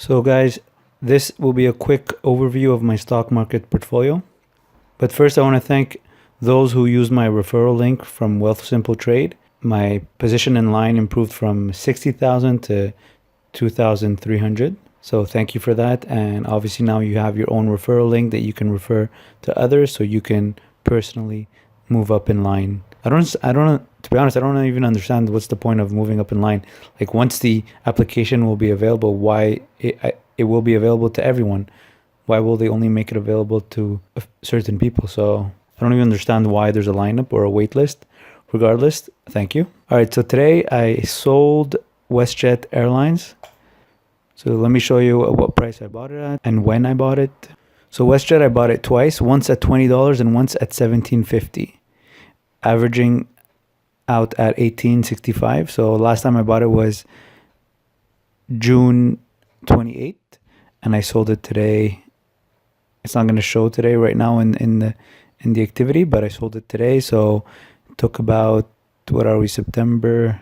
So guys, this will be a quick overview of my stock market portfolio. But first I want to thank those who used my referral link from Wealth Simple Trade. My position in line improved from 60,000 to 2,300. So thank you for that. And obviously now you have your own referral link that you can refer to others so you can personally move up in line. I don't, to be honest, I don't even understand what's the point of moving up in line. Like once the application will be available, why it will be available to everyone? Why will they only make it available to certain people? So I don't even understand why there's a lineup or a wait list. Regardless, thank you. All right, so today I sold WestJet Airlines. So let me show you what price I bought it at and when I bought it. So WestJet, I bought it twice, once at $20 and once at $17.50, averaging out at $18.65. So last time I bought it was June 28th, and I sold it today. It's not going to show today right now in the activity, but I sold it today. So it took about, what are we, September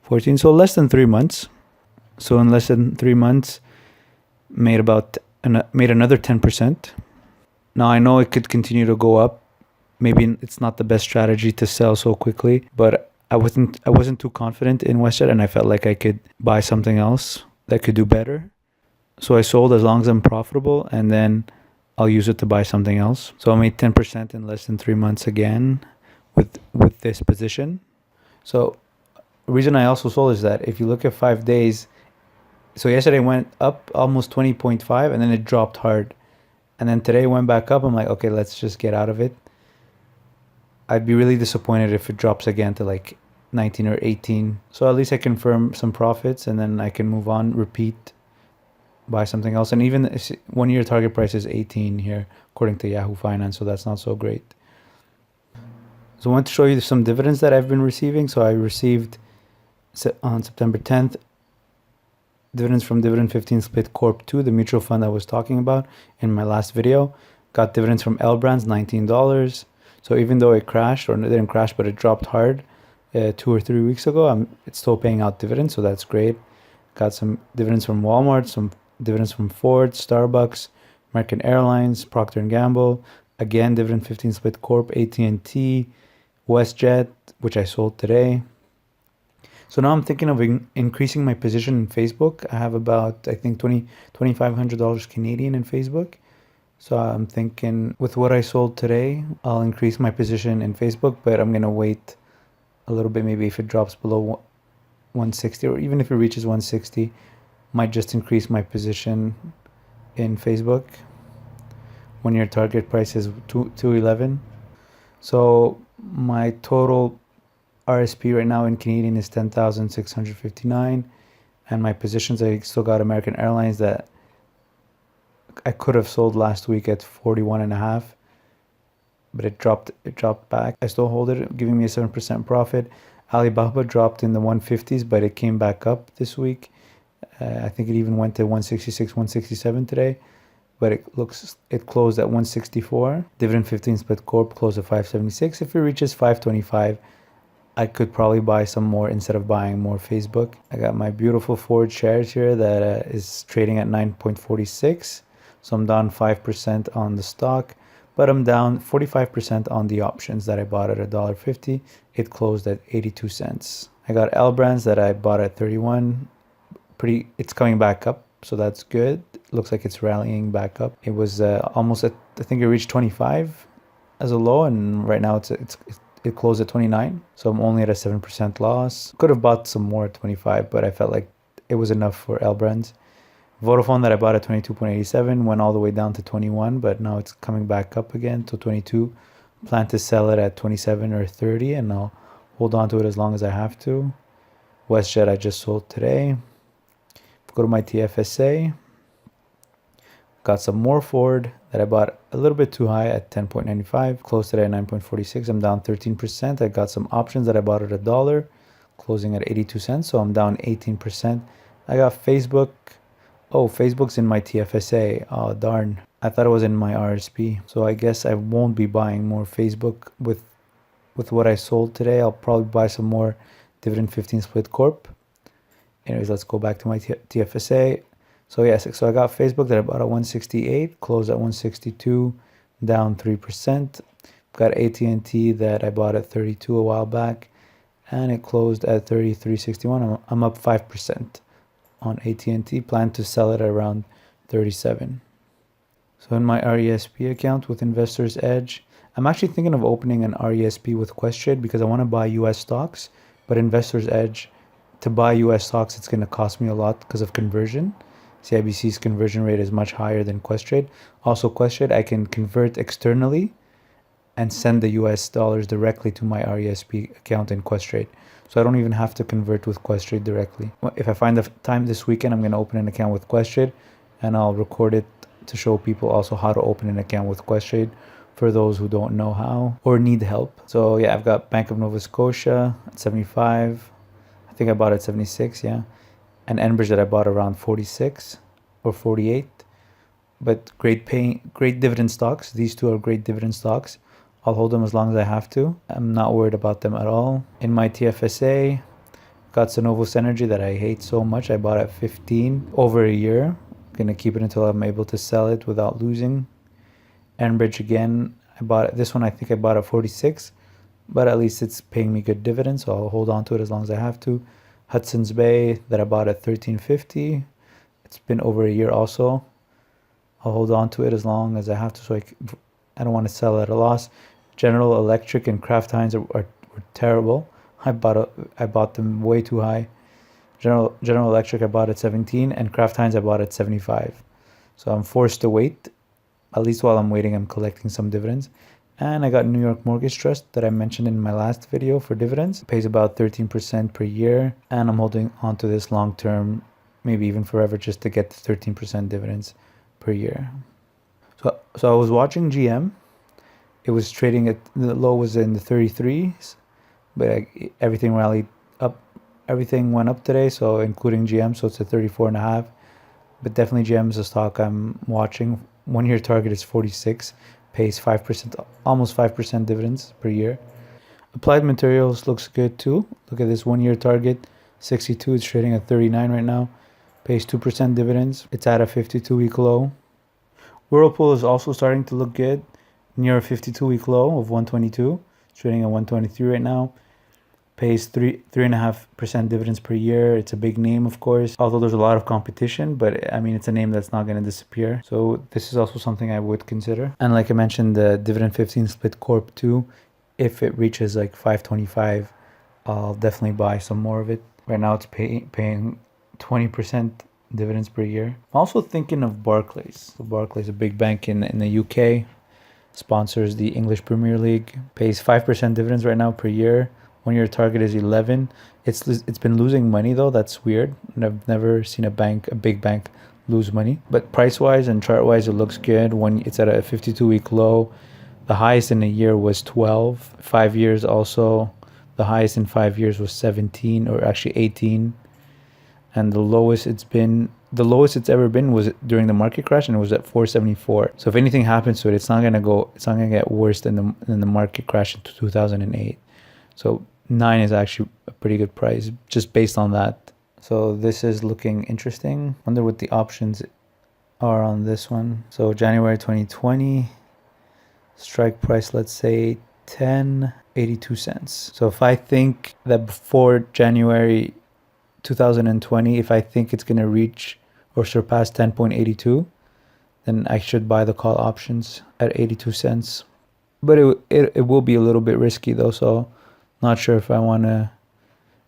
14? So less than 3 months. So in less than 3 months, made another 10%. Now I know it could continue to go up. Maybe it's not the best strategy to sell so quickly, but I wasn't too confident in WestJet, and I felt like I could buy something else that could do better. So I sold as long as I'm profitable, and then I'll use it to buy something else. So I made 10% in less than 3 months again with this position. So the reason I also sold is that if you look at 5 days, so yesterday went up almost 20.5 and then it dropped hard. And then today went back up. I'm like, okay, let's just get out of it. I'd be really disappointed if it drops again to like 19 or 18. So at least I confirm some profits and then I can move on, repeat, buy something else. And even 1 year target price is 18 here, according to Yahoo Finance. So that's not so great. So I want to show you some dividends that I've been receiving. So I received on September 10th, dividends from Dividend 15 Split Corp 2, the mutual fund I was talking about in my last video. Got dividends from L Brands, $19. So even though it crashed, or it didn't crash, but it dropped hard 2 or 3 weeks ago, it's still paying out dividends, so that's great. Got some dividends from Walmart, some dividends from Ford, Starbucks, American Airlines, Procter & Gamble. Again, Dividend 15 Split Corp, AT&T, WestJet, which I sold today. So now I'm thinking of increasing my position in Facebook. I have about, I think, $2,500 Canadian in Facebook. So I'm thinking with what I sold today, I'll increase my position in Facebook, but I'm going to wait a little bit. Maybe if it drops below 160, or even if it reaches 160, might just increase my position in Facebook. 1 year target price is 211. So my total RSP right now in Canadian is 10,659, and my positions, I still got American Airlines that I could have sold last week at 41.5, but it dropped back. I still hold it, giving me a 7% profit. Alibaba dropped in the 150s, but it came back up this week. I think it even went to 166, 167 today, but it closed at 164. Dividend 15 Split Corp closed at 576. If it reaches 525, I could probably buy some more instead of buying more Facebook. I got my beautiful Ford shares here that is trading at 9.46. So I'm down 5% on the stock, but I'm down 45% on the options that I bought at $1.50. It closed at 82 cents. I got L Brands that I bought at 31. It's coming back up, so that's good. Looks like it's rallying back up. It was almost at, I think it reached 25 as a low, and right now it closed at 29, so I'm only at a 7% loss. Could have bought some more at 25, but I felt like it was enough for L Brands. Vodafone that I bought at 22.87 went all the way down to 21, but now it's coming back up again to 22. Plan to sell it at 27 or 30, and I'll hold on to it as long as I have to. WestJet I just sold today. Go to my TFSA. Got some more Ford that I bought a little bit too high at 10.95, closed today at 9.46. I'm down 13%. I got some options that I bought at $1, closing at 82 cents, so I'm down 18%. I got Facebook. Oh, Facebook's in my TFSA. Oh, darn. I thought it was in my RSP. So I guess I won't be buying more Facebook with what I sold today. I'll probably buy some more Dividend 15 Split Corp. Anyways, let's go back to my TFSA. So yes, so I got Facebook that I bought at 168, closed at 162, down 3%. Got AT&T that I bought at 32 a while back, and it closed at 33.61. I'm up 5% on AT&T. Plan to sell it at around 37. So in my RESP account with Investor's Edge, I'm actually thinking of opening an RESP with Questrade because I want to buy US stocks, but Investor's Edge, to buy US stocks, it's going to cost me a lot because of conversion. CIBC's conversion rate is much higher than Questrade. Also, Questrade, I can convert externally and send the US dollars directly to my RESP account in Questrade. So I don't even have to convert with Questrade directly. If I find the time this weekend, I'm going to open an account with Questrade, and I'll record it to show people also how to open an account with Questrade for those who don't know how or need help. So yeah, I've got Bank of Nova Scotia at 75. I think I bought at 76, yeah. And Enbridge that I bought around 46 or 48. But great dividend stocks. These two are great dividend stocks. I'll hold them as long as I have to. I'm not worried about them at all. In my TFSA, got Cenovus Energy that I hate so much. I bought at 15 over a year. Gonna keep it until I'm able to sell it without losing. Enbridge again, I bought this one. I think I bought at 46, but at least it's paying me good dividends, so I'll hold on to it as long as I have to. Hudson's Bay that I bought at 13.50. It's been over a year also. I'll hold on to it as long as I have to, so I don't want to sell at a loss. General Electric and Kraft Heinz were terrible. I bought them way too high. General Electric I bought at 17, and Kraft Heinz I bought at 75. So I'm forced to wait. At least while I'm waiting, I'm collecting some dividends. And I got New York Mortgage Trust that I mentioned in my last video for dividends. It pays about 13% per year, and I'm holding on to this long term, maybe even forever, just to get the 13% dividends per year. So I was watching GM. It was trading at the low was in the 33s, but everything rallied up. Everything went up today, so including GM, so it's a 34.5. But definitely GM is a stock I'm watching. 1 year target is 46, pays 5%, almost 5% dividends per year. Applied Materials looks good too. Look at this 1 year target, 62. It's trading at 39 right now, pays 2% dividends. It's at a 52-week low. Whirlpool is also starting to look good, near a 52-week low of 122. It's trading at 123 right now. Pays 3.5% dividends per year. It's a big name, of course, although there's a lot of competition, but I mean, it's a name that's not going to disappear. So this is also something I would consider. And like I mentioned, the Dividend 15 Split Corp 2, if it reaches like 525, I'll definitely buy some more of it. Right now it's paying 20% dividends per year. I'm also thinking of Barclays. So Barclays, a big bank in the UK, sponsors the English Premier League, pays 5% dividends right now per year. 1 year target is 11. It's been losing money though. That's weird. And I've never seen a big bank, lose money. But price wise and chart wise, it looks good. It's at a 52-week low. The highest in a year was 12. 5 years also. The highest in 5 years was 17, or actually 18. And the lowest it's ever been was during the market crash, and it was at 474. So if anything happens to it, it's not gonna get worse than the market crash in 2008. So 9 is actually a pretty good price just based on that. So this is looking interesting. Wonder what the options are on this one. So January 2020, strike price, let's say 10.82 cents. So if I think that before January 2020, if I think it's going to reach or surpass 10.82, then I should buy the call options at 82 cents. But it will be a little bit risky though, so not sure if I want to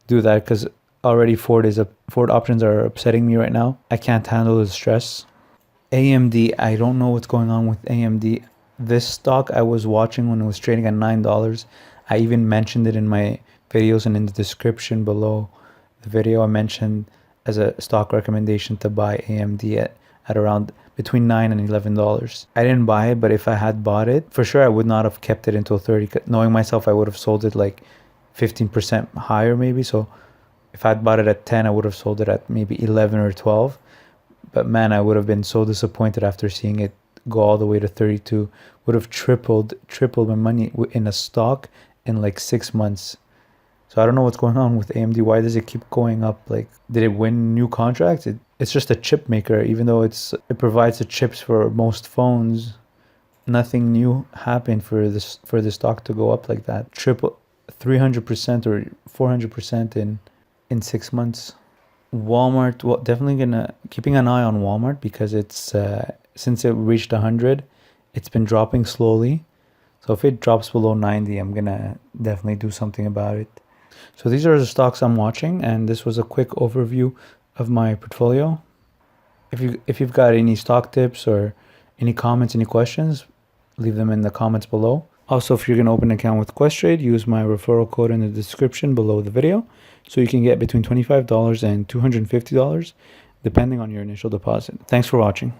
do that, because already Ford options are upsetting me right now. I can't handle the stress. AMD, I don't know what's going on with AMD. This stock I was watching when it was trading at $9. I even mentioned it in my videos, and in the description below the video I mentioned as a stock recommendation to buy AMD at around between $9 and $11. I didn't buy it, but if I had bought it, for sure I would not have kept it until 30. Knowing myself, I would have sold it like 15% higher maybe. So if I'd bought it at 10, I would have sold it at maybe 11 or 12. But man, I would have been so disappointed after seeing it go all the way to 32. Would have tripled my money in a stock in like 6 months. So I don't know what's going on with AMD. Why does it keep going up? Like, did it win new contracts? It it's just a chip maker. Even though it provides the chips for most phones, nothing new happened for the stock to go up like that. Triple 300% or 400% in 6 months. Walmart, well, definitely gonna keeping an eye on Walmart because it's since it reached 100, it's been dropping slowly. So if it drops below 90, I'm gonna definitely do something about it. So these are the stocks I'm watching, and this was a quick overview of my portfolio. If you've got any stock tips or any comments, any questions, leave them in the comments below. Also, if you're going to open an account with Questrade, use my referral code in the description below the video so you can get between $25 and $250 depending on your initial deposit. Thanks for watching.